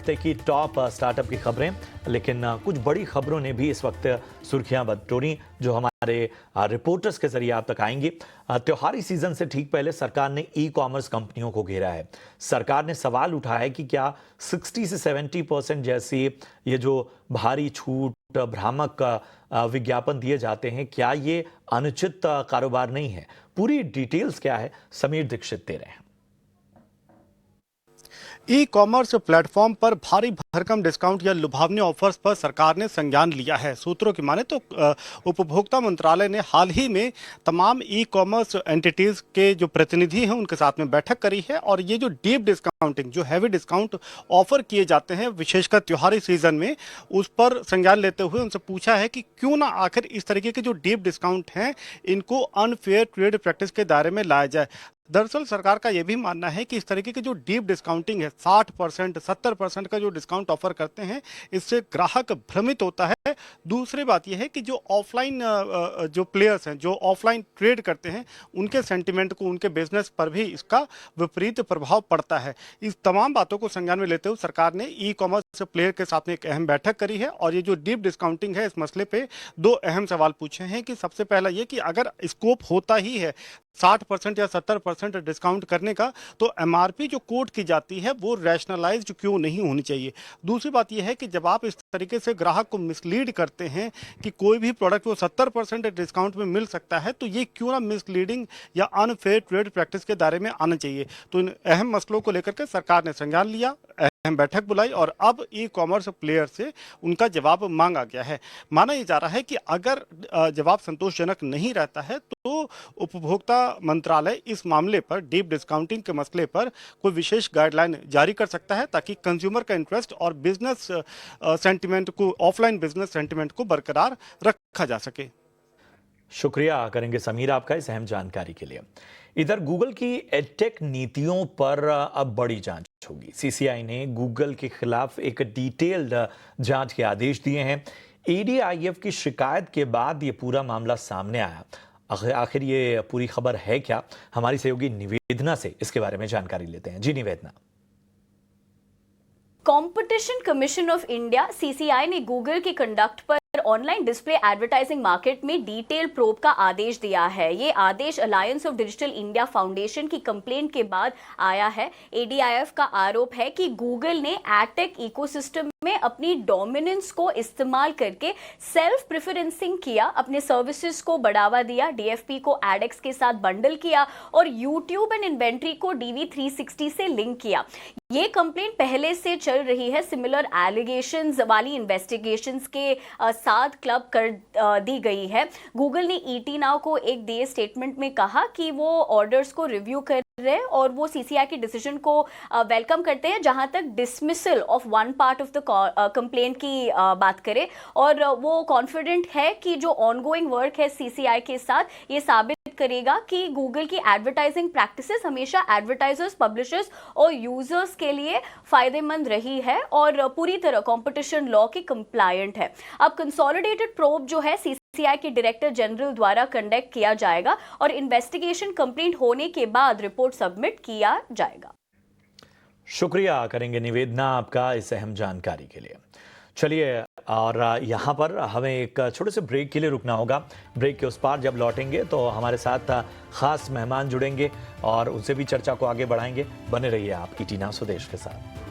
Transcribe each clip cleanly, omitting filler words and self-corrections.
हफ्ते की top startup की खबरें, लेकिन कुछ बड़ी खबरों ने भी इस वक्त सुर्खियां बटोरी जो हमारे रिपोर्टर्स के जरिए आप तक आएंगी। त्योहारी सीजन से ठीक पहले सरकार ने ई कॉमर्स कंपनियों को घेरा है। सरकार ने सवाल उठाया है कि क्या 60 से 70% जैसी ये जो भारी छूट भ्रामक विज्ञापन दिए जाते हैं, क्या ये अनुचित कारोबार नहीं है? पूरी डिटेल्स क्या है, समीर दीक्षित दे रहे हैं। ई कॉमर्स प्लेटफॉर्म पर भारी भरकम डिस्काउंट या लुभावनी ऑफर्स पर सरकार ने संज्ञान लिया है। सूत्रों की माने तो उपभोक्ता मंत्रालय ने हाल ही में तमाम ई कॉमर्स एंटिटीज के जो प्रतिनिधि हैं उनके साथ में बैठक करी है और ये जो डीप डिस्काउंटिंग, जो हैवी डिस्काउंट ऑफर किए जाते हैं विशेषकर त्योहारी सीजन में, उस पर संज्ञान लेते हुए उनसे पूछा है कि क्यों ना आखिर इस तरीके के जो डीप डिस्काउंट हैं इनको अनफेयर ट्रेड प्रैक्टिस के दायरे में लाया जाए। दरअसल सरकार का यह भी मानना है कि इस तरीके की जो डीप डिस्काउंटिंग है, 60%, 70% का जो डिस्काउंट ऑफर करते हैं, इससे ग्राहक भ्रमित होता है। दूसरी बात यह है कि जो ऑफलाइन जो प्लेयर्स हैं, जो ऑफलाइन ट्रेड करते हैं, उनके सेंटिमेंट को, उनके बिजनेस पर भी इसका विपरीत प्रभाव पड़ता है। इस तमाम बातों को संज्ञान में लेते हुए सरकार ने ई कॉमर्स प्लेयर के साथ में एक अहम बैठक करी है और ये जो डीप डिस्काउंटिंग है, इस मसले पे दो अहम सवाल पूछे हैं कि सबसे पहला ये कि अगर स्कोप होता ही है 60% या 70% डिस्काउंट करने का, तो एमआरपी जो कोट की जाती है वो रैशनलाइज्ड क्यों नहीं होनी चाहिए। दूसरी बात यह है कि जब आप इस तरीके से ग्राहक को मिसलीड करते हैं कि कोई भी प्रोडक्ट वो 70% डिस्काउंट में मिल सकता है, तो ये क्यों ना मिसलीडिंग या अनफेयर ट्रेड प्रैक्टिस के दायरे में आना चाहिए। तो इन अहम मसलों को लेकर के सरकार ने संज्ञान लिया, अहम बैठक बुलाई और अब ई कॉमर्स प्लेयर से उनका जवाब मांगा गया है। माना यह जा रहा है कि अगर जवाब संतोषजनक नहीं रहता है तो उपभोक्ता मंत्रालय इस मामले पर, डीप डिस्काउंटिंग के मसले पर कोई विशेष गाइडलाइन जारी कर सकता है ताकि कंज्यूमर का इंटरेस्ट और बिजनेस सेंटिमेंट को, ऑफलाइन बिजनेस सेंटिमेंट को बरकरार रखा जा सके। शुक्रिया करेंगे समीर आपका इस अहम जानकारी के लिए। इधर गूगल की एडटेक नीतियों पर अब बड़ी जांच होगी। सीसीआई ने गूगल के खिलाफ एक डिटेल्ड जांच के आदेश दिए हैं। एडीआईएफ की शिकायत के बाद ये पूरा मामला सामने आया। आखिर ये पूरी खबर है क्या? हमारी सहयोगी निवेदना से इसके बारे में जानकारी लेते हैं। जी निवेदना। Competition commission of India CCI ने गूगल के कंडक्ट पर ऑनलाइन डिस्प्ले एडवर्टाइजिंग मार्केट में डिटेल प्रोब का आदेश दिया है। ये आदेश alliance of digital India foundation की कंप्लेंट के बाद आया है। एडीआईएफ का आरोप है कि गूगल ने एडटेक इकोसिस्टम में अपनी डोमिनेंस को इस्तेमाल करके सेल्फ प्रेफरेंसिंग किया, अपने सर्विसेज को बढ़ावा दिया, डीएफपी को एडएक्स के साथ बंडल किया और यूट्यूब एंड इन्वेंट्री को DV360 से लिंक किया। ये कंप्लेंट पहले से चल रही है। सिमिलर एलिगेशंस वाली इन्वेस्टिगेशंस के साथ क्लब कर दी गई है। गूगल ने ईटी नाउ को एक दिए स्टेटमेंट में कहा कि वो ऑर्डर्स को रिव्यू कर रहे हैं और वो सीसीआई के डिसीजन को वेलकम करते हैं जहां तक dismissal of one part of the complaint की बात करें, और वो कॉन्फिडेंट है कि जो ऑनगोइंग वर्क है सीसीआई के साथ ये साबित करेगा कि गूगल की एडवर्टाइजिंग प्रैक्टिसेस हमेशा एडवर्टाइजर्स, पब्लिशर्स और यूजर्स के लिए फायदेमंद रही है और पूरी तरह कंपटीशन लॉ के कंप्लायंट है। अब कंसोलिडेटेड प्रोब जो है सीसीआई के डायरेक्टर जनरल द्वारा कंडक्ट किया जाएगा और इन्वेस्टिगेशन कंप्लीट होने के बाद रिपोर्ट सबमिट किया जाएगा। शुक्रिया करेंगे निवेदना आपका इस अहम जानकारी के लिए। चलिए, और यहाँ पर हमें एक छोटे से ब्रेक के लिए रुकना होगा। ब्रेक के उस पार जब लौटेंगे तो हमारे साथ खास मेहमान जुड़ेंगे और उनसे भी चर्चा को आगे बढ़ाएंगे। बने रहिए आप ईटी नाउ स्वदेश के साथ।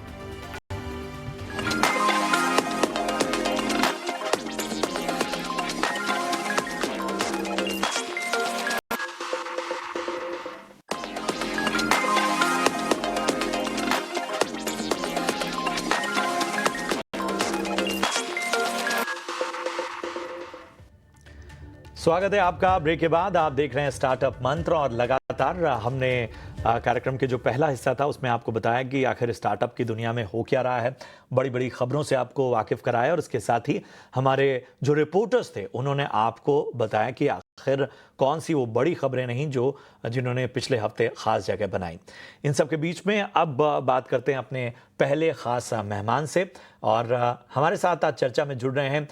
स्वागत है आपका ब्रेक के बाद। आप देख रहे हैं स्टार्टअप मंत्र और लगातार हमने कार्यक्रम के जो पहला हिस्सा था उसमें आपको बताया कि आखिर स्टार्टअप की दुनिया में हो क्या रहा है। बड़ी बड़ी खबरों से आपको वाकिफ कराया और इसके साथ ही हमारे जो रिपोर्टर्स थे उन्होंने आपको बताया कि आखिर कौन सी वो बड़ी खबरें नहीं जिन्होंने पिछले हफ्ते खास जगह बनाई। इन सब के बीच में अब बात करते हैं अपने पहले खास मेहमान से और हमारे साथ आज चर्चा में जुड़ रहे हैं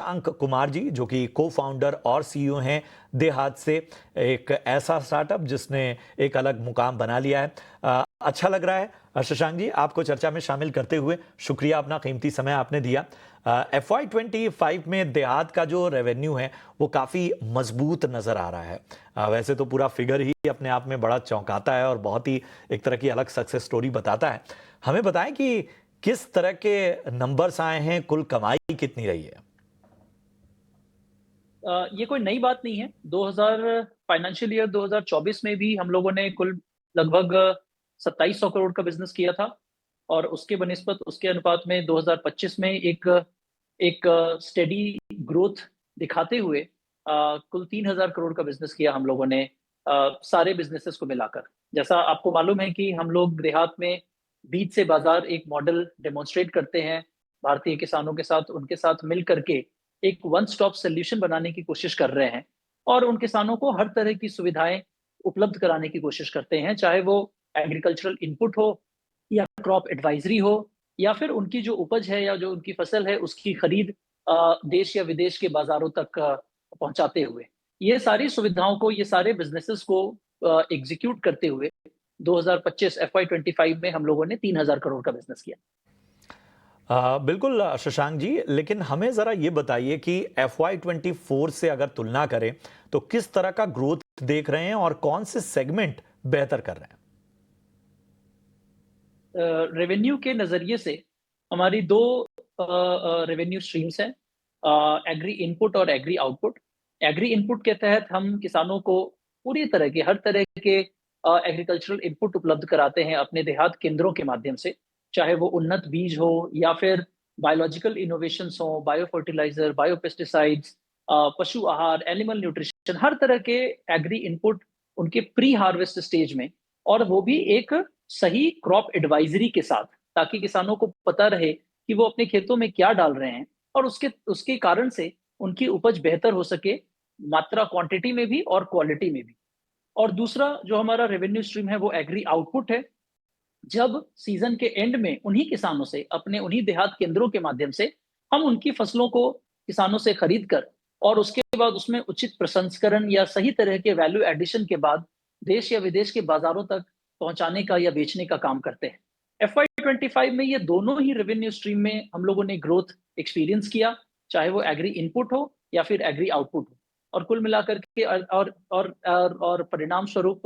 शशांक कुमार जी, जो कि को फाउंडर और सीईओ हैं देहात से, एक ऐसा स्टार्टअप जिसने एक अलग मुकाम बना लिया है। अच्छा लग रहा है शशांक जी आपको चर्चा में शामिल करते हुए। शुक्रिया, अपना कीमती समय आपने दिया। FY25 में देहात का जो रेवेन्यू है वो काफ़ी मजबूत नज़र आ रहा है। वैसे तो पूरा फिगर ही अपने आप में बड़ा चौंकाता है और बहुत ही एक तरह की अलग सक्सेस स्टोरी बताता है। हमें बताएं कि किस तरह के नंबर्स आए हैं, कुल कमाई कितनी रही है? ये कोई नई बात नहीं है। 2000 फाइनेंशियल ईयर 2024 में भी हम लोगों ने कुल लगभग 2700 करोड़ का बिजनेस किया था, और उसके बनिस्बत उसके अनुपात में 2025 में एक एक स्टेडी ग्रोथ दिखाते हुए कुल 3000 करोड़ का बिजनेस किया हम लोगों ने, सारे बिजनेसेस को मिलाकर। जैसा आपको मालूम है कि हम लोग देहात में बीज से बाजार एक मॉडल डेमोन्स्ट्रेट करते हैं, भारतीय किसानों के साथ उनके साथ मिल करके एक वन स्टॉप सोल्यूशन बनाने की कोशिश कर रहे हैं, और उन किसानों को हर तरह की सुविधाएं उपलब्ध कराने की कोशिश करते हैं, चाहे वो एग्रीकल्चरल इनपुट हो या क्रॉप एडवाइजरी हो, या फिर उनकी जो उपज है या जो उनकी फसल है उसकी खरीद देश या विदेश के बाजारों तक पहुंचाते हुए। ये सारी सुविधाओं को, ये सारे बिजनेसेस को एग्जीक्यूट करते हुए 2025 FY25 में हम लोगों ने 3000 करोड़ का बिजनेस किया। बिल्कुल शशांक जी, लेकिन हमें जरा ये बताइए कि FY24 से अगर तुलना करें तो किस तरह का ग्रोथ देख रहे हैं और कौन से सेगमेंट बेहतर कर रहे हैं? रेवेन्यू के नजरिए से हमारी दो रेवेन्यू स्ट्रीम्स हैं, एग्री इनपुट और एग्री आउटपुट। एग्री इनपुट के तहत हम किसानों को पूरी तरह के, हर तरह के एग्रीकल्चरल इनपुट उपलब्ध कराते हैं अपने देहात केंद्रों के माध्यम से, चाहे वो उन्नत बीज हो या फिर बायोलॉजिकल इनोवेशंस हो, बायो फर्टिलाइजर, बायो पेस्टिसाइड्स, पशु आहार, एनिमल न्यूट्रिशन, हर तरह के एग्री इनपुट उनके प्री हार्वेस्ट स्टेज में, और वो भी एक सही क्रॉप एडवाइजरी के साथ, ताकि किसानों को पता रहे कि वो अपने खेतों में क्या डाल रहे हैं, और उसके उसके कारण से उनकी उपज बेहतर हो सके, मात्रा क्वांटिटी में भी और क्वालिटी में भी। और दूसरा जो हमारा रेवेन्यू स्ट्रीम है वो एग्री आउटपुट है। जब सीजन के एंड में उन्हीं किसानों से, अपने उन्हीं देहात केंद्रों के माध्यम से हम उनकी फसलों को किसानों से खरीद कर, और उसके बाद उसमें उचित प्रसंस्करण या सही तरह के वैल्यू एडिशन के बाद देश या विदेश के बाजारों तक पहुंचाने का या बेचने का काम करते हैं। FY25 में ये दोनों ही रेवेन्यू स्ट्रीम में हम लोगों ने ग्रोथ एक्सपीरियंस किया, चाहे वो एग्री इनपुट हो या फिर एग्री आउटपुट हो। और कुल मिलाकर के और परिणाम स्वरूप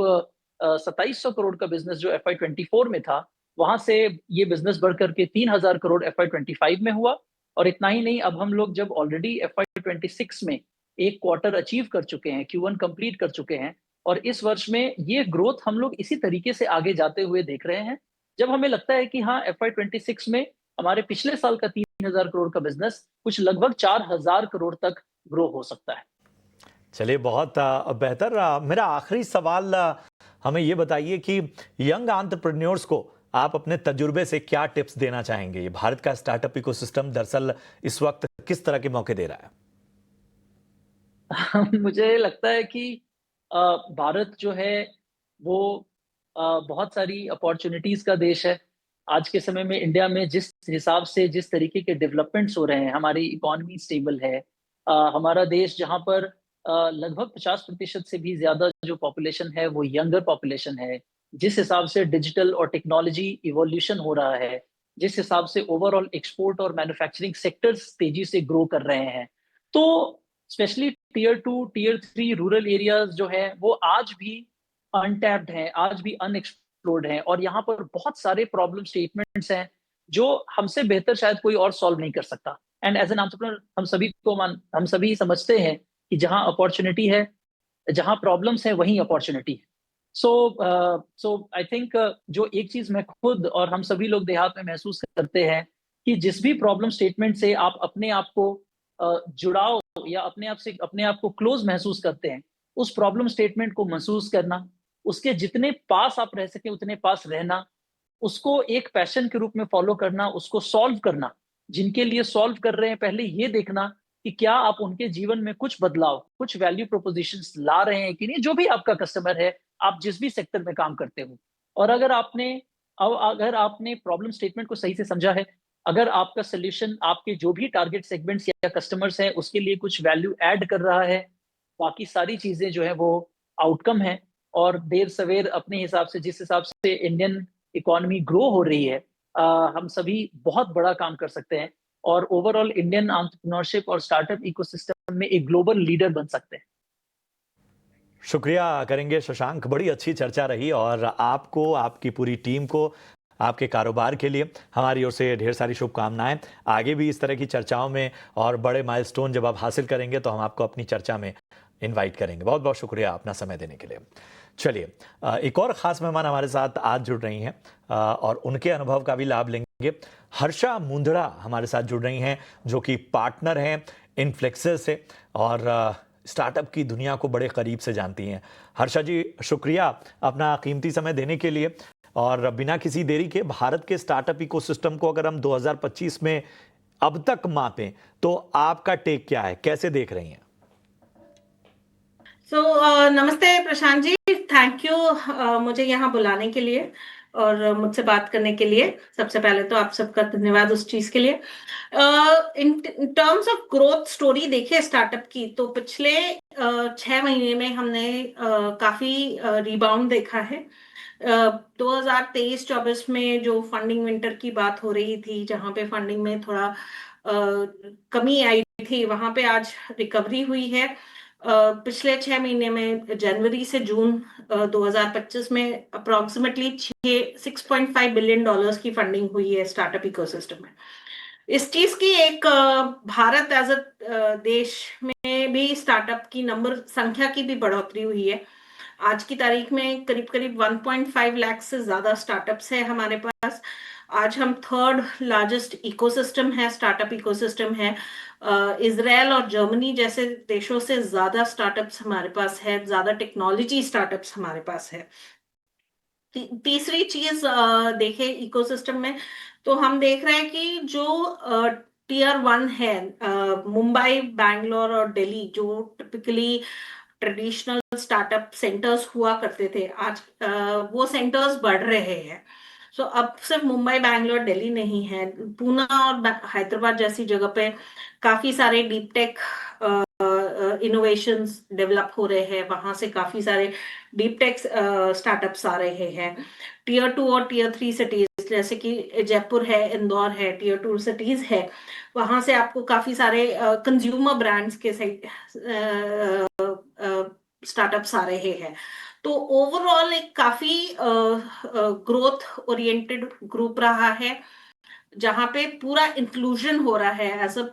2700 करोड़ का बिजनेस जो FY24 में था, वहां से ये बिजनेस बढ़ करके 3000 करोड़ FY25 में हुआ। और इतना ही नहीं, अब हम लोग जब ऑलरेडी FY26 में एक क्वार्टर अचीव कर चुके हैं, Q1 कंप्लीट कर चुके हैं, और इस वर्ष में ये ग्रोथ हम लोग इसी तरीके से आगे जाते हुए देख रहे हैं, जब हमें लगता है कि हाँ, FY26 में हमारे पिछले साल का 3000 करोड़ का बिजनेस कुछ लगभग 4000 करोड़ तक ग्रो हो सकता है। चलिए, बहुत बेहतर। मेरा आखिरी सवाल, हमें ये बताइए कि यंग एंटरप्रेन्योर्स को आप अपने तजुर्बे से क्या टिप्स देना चाहेंगे? ये भारत का स्टार्टअप इकोसिस्टम दरअसल इस वक्त किस तरह के मौके दे रहा है? मुझे लगता है कि भारत जो है वो बहुत सारी अपॉर्चुनिटीज का देश है। आज के समय में इंडिया में जिस हिसाब से, जिस तरीके के डेवलपमेंट्स हो रहे हैं, हमारी इकोनॉमी स्टेबल है, हमारा देश जहां पर लगभग 50% से भी ज्यादा जो पॉपुलेशन है वो यंगर पॉपुलेशन है, जिस हिसाब से डिजिटल और टेक्नोलॉजी इवोल्यूशन हो रहा है, जिस हिसाब से ओवरऑल एक्सपोर्ट और मैन्युफैक्चरिंग सेक्टर्स तेजी से ग्रो कर रहे हैं, तो specially tier 2 tier 3 rural areas जो है वो आज भी अनटैप्ड हैं, आज भी अनएक्सप्लोर्ड हैं, और यहाँ पर बहुत सारे प्रॉब्लम स्टेटमेंट्स हैं जो हमसे बेहतर शायद कोई और सॉल्व नहीं कर सकता। एंड एज एन एंटरप्रेन्योर हम सभी समझते हैं कि जहाँ अपॉर्चुनिटी है, जहाँ प्रॉब्लम्स है, वहीं अपॉर्चुनिटी है। सो आई थिंक जो एक चीज मैं खुद और हम सभी लोग देहात में महसूस करते हैं कि जिस भी प्रॉब्लम स्टेटमेंट से आप अपने आप को जुड़ाव या अपने आप को क्लोज महसूस करते हैं, उस प्रॉब्लम स्टेटमेंट को महसूस करना, उसके जितने पास आप रह सके उतने पास रहना, उसको एक पैशन के रूप में फॉलो करना, उसको सॉल्व करना, जिनके लिए सॉल्व कर रहे हैं पहले ये देखना कि क्या आप उनके जीवन में कुछ बदलाव, कुछ वैल्यू प्रोपोजिशंस ला रहे हैं कि नहीं, जो भी आपका कस्टमर है, आप जिस भी सेक्टर में काम करते हो। और अगर आपने प्रॉब्लम स्टेटमेंट को सही से समझा है, अगर आपका सोल्यूशन आपके जो भी टारगेट सेगमेंट्स या कस्टमर्स हैं उसके लिए कुछ वैल्यू ऐड कर रहा है, बाकी सारी चीजें जो है वो आउटकम है। और देर सवेर अपने हिसाब से, जिस हिसाब से इंडियन इकोनॉमी ग्रो हो रही है, हम सभी बहुत बड़ा काम कर सकते हैं और ओवरऑल इंडियन एंटरप्रेन्योरशिप और स्टार्टअप इकोसिस्टम में एक ग्लोबल लीडर बन सकते हैं। शुक्रिया करेंगे शशांक, बड़ी अच्छी चर्चा रही और आपको, आपकी पूरी टीम को, आपके कारोबार के लिए हमारी ओर से ढेर सारी शुभकामनाएं। आगे भी इस तरह की चर्चाओं में और बड़े माइलस्टोन जब आप हासिल करेंगे तो हम आपको अपनी चर्चा में इनवाइट करेंगे। बहुत बहुत शुक्रिया अपना समय देने के लिए। चलिए, एक और ख़ास मेहमान हमारे साथ आज जुड़ रही हैं और उनके अनुभव का भी लाभ लेंगे। हर्षा मुंदड़ा हमारे साथ जुड़ रही हैं, जो कि पार्टनर हैं इनफ्लेक्सिस से और स्टार्टअप की दुनिया को बड़े करीब से जानती हैं। हर्षा जी, शुक्रिया अपना कीमती समय देने के लिए। और बिना किसी देरी के भारत के स्टार्टअप इकोसिस्टम को अगर हम 2025 में अब तक मापें तो आपका टेक क्या है, कैसे देख रही हैं? नमस्ते प्रशांत जी, थैंक यू मुझे यहाँ बुलाने के लिए और मुझसे बात करने के लिए। सबसे पहले तो आप सबका धन्यवाद उस चीज के लिए। In terms of growth story देखे स्टार्टअप की, तो पिछले 6 महीने में हमने काफी रिबाउंड देखा है। 2023-24 में जो फंडिंग विंटर की बात हो रही थी, जहां पे फंडिंग में थोड़ा कमी आई थी, वहां पे आज रिकवरी हुई है। पिछले 6 महीने में जनवरी से जून 2025 में अप्रोक्सीमेटली $6.5 बिलियन की फंडिंग हुई है स्टार्टअप इकोसिस्टम में। इस चीज की एक भारत एज अ देश में भी स्टार्टअप की नंबर संख्या की भी बढ़ोतरी हुई है। आज की तारीख में करीब करीब 1.5 लाख से ज्यादा स्टार्टअप्स है हमारे पास। आज हम थर्ड लार्जेस्ट इकोसिस्टम है, स्टार्टअप इकोसिस्टम है। इजराइल और जर्मनी जैसे देशों से ज्यादा स्टार्टअप्स हमारे पास है, ज्यादा टेक्नोलॉजी स्टार्टअप्स हमारे पास है। तीसरी चीज देखे इकोसिस्टम में, तो हम देख रहे हैं कि जो टियर 1 है, मुंबई, बैंगलोर और दिल्ली, जो टिपिकली ट्रेडिशनल स्टार्टअप सेंटर्स हुआ करते थे, आज वो सेंटर्स बढ़ रहे हैं। सो अब सिर्फ मुंबई, बैंगलोर, दिल्ली नहीं है, पूना और हैदराबाद जैसी जगह पे काफी सारे डीप टेक इनोवेशंस डेवलप हो रहे हैं। वहां से काफी सारे डीप टेक स्टार्टअप्स आ रहे हैं। टियर 2 और टियर 3 सिटीज जैसे कि जयपुर है, इंदौर है, टियर 2 सिटीज है, वहां से आपको काफी सारे कंज्यूमर ब्रांड्स के स्टार्टअप्स आ रहे हैं। तो ओवरऑल एक काफी ग्रोथ ओरिएंटेड ग्रुप रहा है, जहां पे पूरा इंक्लूजन हो रहा है एज अ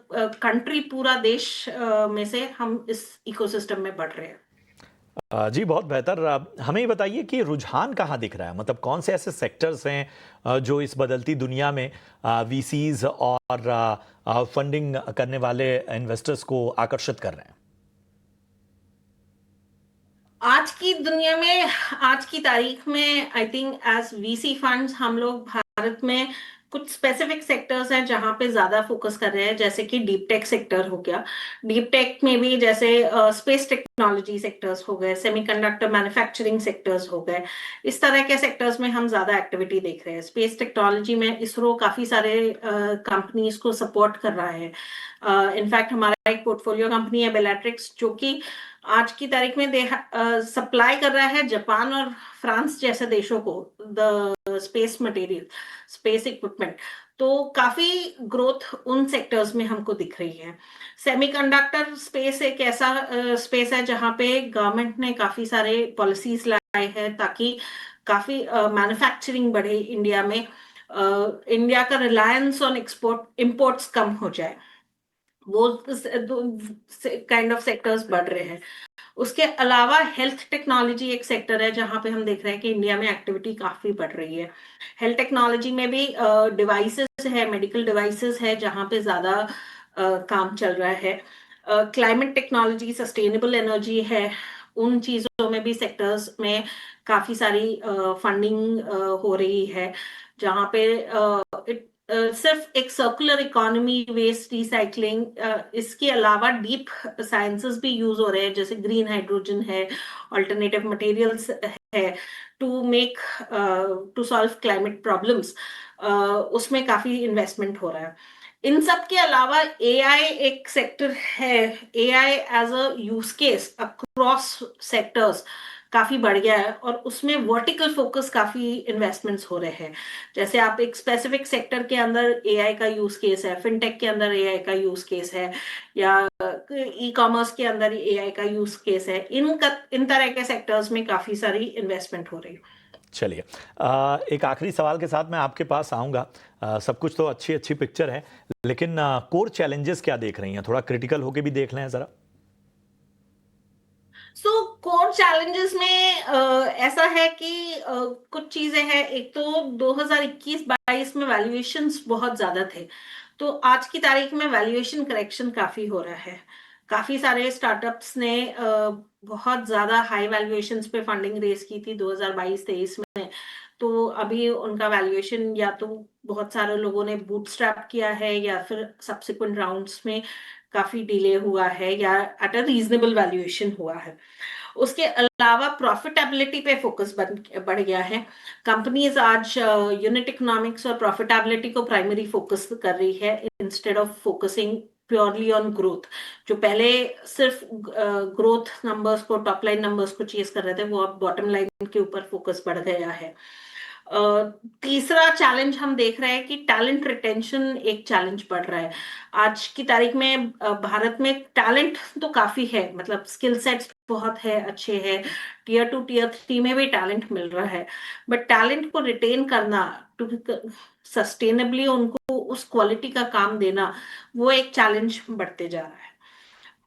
कंट्री। पूरा देश में से हम इस इकोसिस्टम में बढ़ रहे हैं। जी, बहुत बेहतर। हमें ये बताइए कि रुझान कहाँ दिख रहा है, मतलब कौन से ऐसे सेक्टर्स हैं जो इस बदलती दुनिया में वीसीज और फंडिंग करने वाले इन्वेस्टर्स को आकर्षित कर रहे हैं? आज की दुनिया में, आज की तारीख में, I think as VC funds हम लोग भारत में कुछ स्पेसिफिक सेक्टर्स हैं जहां पे ज्यादा फोकस कर रहे हैं, जैसे कि डीप टेक सेक्टर हो गया। डीप टेक में भी जैसे स्पेस टेक्नोलॉजी सेक्टर्स हो गए, सेमीकंडक्टर मैन्युफैक्चरिंग सेक्टर्स हो गए, इस तरह के सेक्टर्स में हम ज्यादा एक्टिविटी देख रहे हैं। स्पेस टेक्नोलॉजी में इसरो काफी सारे कंपनीज को सपोर्ट कर रहा है। इनफैक्ट हमारा एक पोर्टफोलियो कंपनी है बेलाट्रिक्स, जो कि आज की तारीख में सप्लाई कर रहा है जापान और फ्रांस जैसे देशों को the space material, space equipment. तो काफी ग्रोथ उन सेक्टर्स में हमको दिख रही है। सेमीकंडक्टर स्पेस एक ऐसा स्पेस है जहां पे गवर्नमेंट ने काफी सारे पॉलिसीज लाए हैं ताकि काफी मैन्युफैक्चरिंग बढ़े इंडिया में। इंडिया का रिलायंस ऑन एक्सपोर्ट इंपोर्ट्स कम हो जाए, वो काइंड ऑफ सेक्टर्स बढ़ रहे हैं। उसके अलावा हेल्थ टेक्नोलॉजी एक सेक्टर है जहां पे हम देख रहे हैं कि इंडिया में एक्टिविटी काफी बढ़ रही है। हेल्थ टेक्नोलॉजी में भी डिवाइसेस है, मेडिकल डिवाइसेस है, जहां पे ज्यादा काम चल रहा है। क्लाइमेट टेक्नोलॉजी, सस्टेनेबल एनर्जी है, उन चीजों में भी सेक्टर्स में काफी सारी फंडिंग हो रही है, जहां पे सिर्फ एक सर्कुलर इकोनॉमी, वेस्ट रिसाइकलिंग, इसके अलावा डीप साइंसेस भी यूज हो रहे हैं, जैसे ग्रीन हाइड्रोजन है, अल्टरनेटिव मटेरियल्स है, टू सॉल्व क्लाइमेट प्रॉब्लम्स। उसमें काफी इन्वेस्टमेंट हो रहा है। इन सब के अलावा एआई एक सेक्टर है, AI as a use case across sectors काफी बढ़ गया है, और उसमें वर्टिकल फोकस काफी इन्वेस्टमेंट्स हो रहे हैं। जैसे आप एक स्पेसिफिक सेक्टर के अंदर एआई का यूज केस है, फिनटेक के अंदर एआई का यूज केस है, या ई कॉमर्स के अंदर एआई का यूज केस है, इन तरह के सेक्टर्स में काफी सारी इन्वेस्टमेंट हो रही है। चलिए, एक आखिरी सवाल के साथ मैं आपके पास आऊँगा। सब कुछ तो अच्छी अच्छी पिक्चर है, लेकिन कोर चैलेंजेस क्या देख रही हैं? थोड़ा क्रिटिकल होके भी देख लें ज़रा। सो कोर चैलेंजेस में ऐसा है कि कुछ चीजें हैं। एक तो 2021-22 में वैल्यूएशंस बहुत ज्यादा थे, तो आज की तारीख में वैल्यूएशन करेक्शन काफी हो रहा है। काफी सारे स्टार्टअप्स ने बहुत ज्यादा हाई वैल्यूएशंस पे फंडिंग रेज की थी 2022-23 में, तो अभी उनका वैल्यूएशन या तो बहुत सारे लोगों ने बूटस्ट्रैप किया है, या फिर सब्सिक्वेंट राउंड्स में काफी डिले हुआ है, या एट अ रीजनेबल वैल्यूएशन हुआ है। उसके अलावा प्रॉफिटेबिलिटी पे फोकस बढ़ गया है। कंपनीज आज यूनिट इकोनॉमिक्स और प्रॉफिटेबिलिटी को प्राइमरी फोकस कर रही है, instead of focusing purely on growth. जो पहले सिर्फ ग्रोथ नंबर्स को, टॉप लाइन नंबर्स को चेस कर रहे थे, वो अब बॉटम लाइन के ऊपर फोकस बढ़ गया है। तीसरा चैलेंज हम देख रहे हैं कि टैलेंट रिटेंशन एक चैलेंज बढ़ रहा है। आज की तारीख में भारत में टैलेंट तो काफी है, मतलब स्किल सेट्स बहुत है, अच्छे हैं, टीयर 2 टीयर 3 में भी टैलेंट मिल रहा है, बट टैलेंट को रिटेन करना, टू सस्टेनेबली उनको उस क्वालिटी का काम देना, वो एक चैलेंज बढ़ते जा रहा है।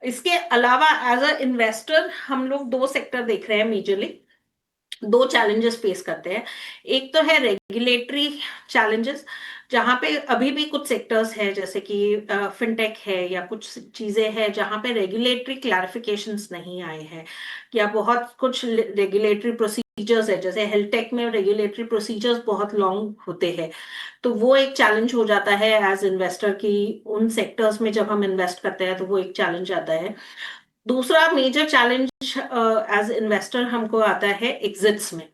इसके अलावा एज अ इन्वेस्टर हम लोग दो सेक्टर देख रहे हैं मेजरली, दो चैलेंजेस फेस करते हैं। एक तो है रेगुलेटरी चैलेंजेस, जहां पे अभी भी कुछ सेक्टर्स है, जैसे कि फिनटेक है, या कुछ चीजें हैं जहां पे रेगुलेटरी क्लैरिफिकेशंस नहीं आए हैं, या बहुत कुछ रेगुलेटरी प्रोसीजर्स है, जैसे हेल्थ टेक में रेगुलेटरी प्रोसीजर्स बहुत लॉन्ग होते हैं, तो वो एक चैलेंज हो जाता है एज इन्वेस्टर की। उन सेक्टर्स में जब हम इन्वेस्ट करते हैं तो वो एक चैलेंज आता है। दूसरा मेजर चैलेंज एज इन्वेस्टर हमको आता है एग्जिट्स में।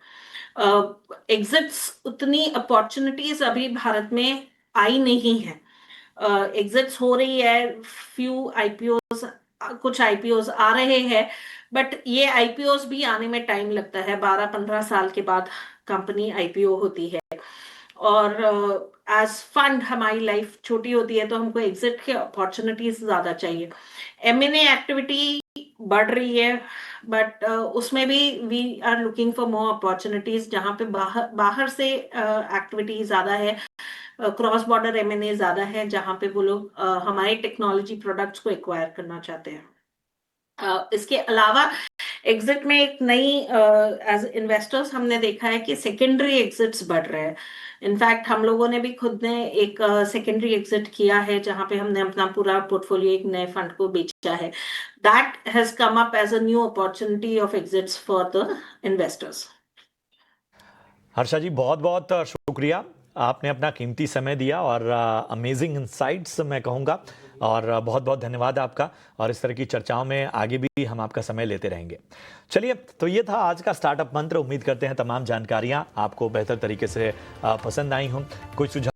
एग्जिट्स उतनी अपॉर्चुनिटीज अभी भारत में आई नहीं है। एग्जिट्स हो रही है, फ्यू आईपीओस, कुछ आईपीओस आ रहे हैं, बट ये आईपीओस भी आने में टाइम लगता है, 12-15 साल के बाद कंपनी आईपीओ होती है। और एज फंड हमारी लाइफ छोटी होती है, तो हमको एग्जिट के अपॉर्चुनिटीज ज्यादा चाहिए। एमएनए एक्टिविटी बढ़ रही है, बट उसमें भी we are looking for more opportunities, जहाँ पे बाहर बाहर से एक्टिविटी ज्यादा है, क्रॉस बॉर्डर एमएनए ज्यादा है, जहाँ पे वो लोग हमारे टेक्नोलॉजी प्रोडक्ट्स को एक्वायर करना चाहते हैं। इसके अलावा एग्जिट में एक नई, एज इन्वेस्टर्स हमने देखा है कि सेकेंडरी एग्जिट्स बढ़ रहे हैं। इनफैक्ट हम लोगों ने भी खुद ने एक सेकेंडरी एग्जिट किया है, जहां पे हमने अपना पूरा पोर्टफोलियो एक नए फंड को बेचा है। That has come up as a new opportunity of exits for the investors. Harsha ji, बहुत बहुत शुक्रिया। आपने अपना कीमती समय दिया और अमेजिंग इंसाइट्स मैं कहूँगा, और बहुत बहुत धन्यवाद आपका। और इस तरह की चर्चाओं में आगे भी हम आपका समय लेते रहेंगे। चलिए, तो ये था आज का स्टार्टअप मंत्र। उम्मीद करते हैं तमाम जानकारियाँ आपको बेहतर तरीके से पसंद आई हों। कोई सुझाव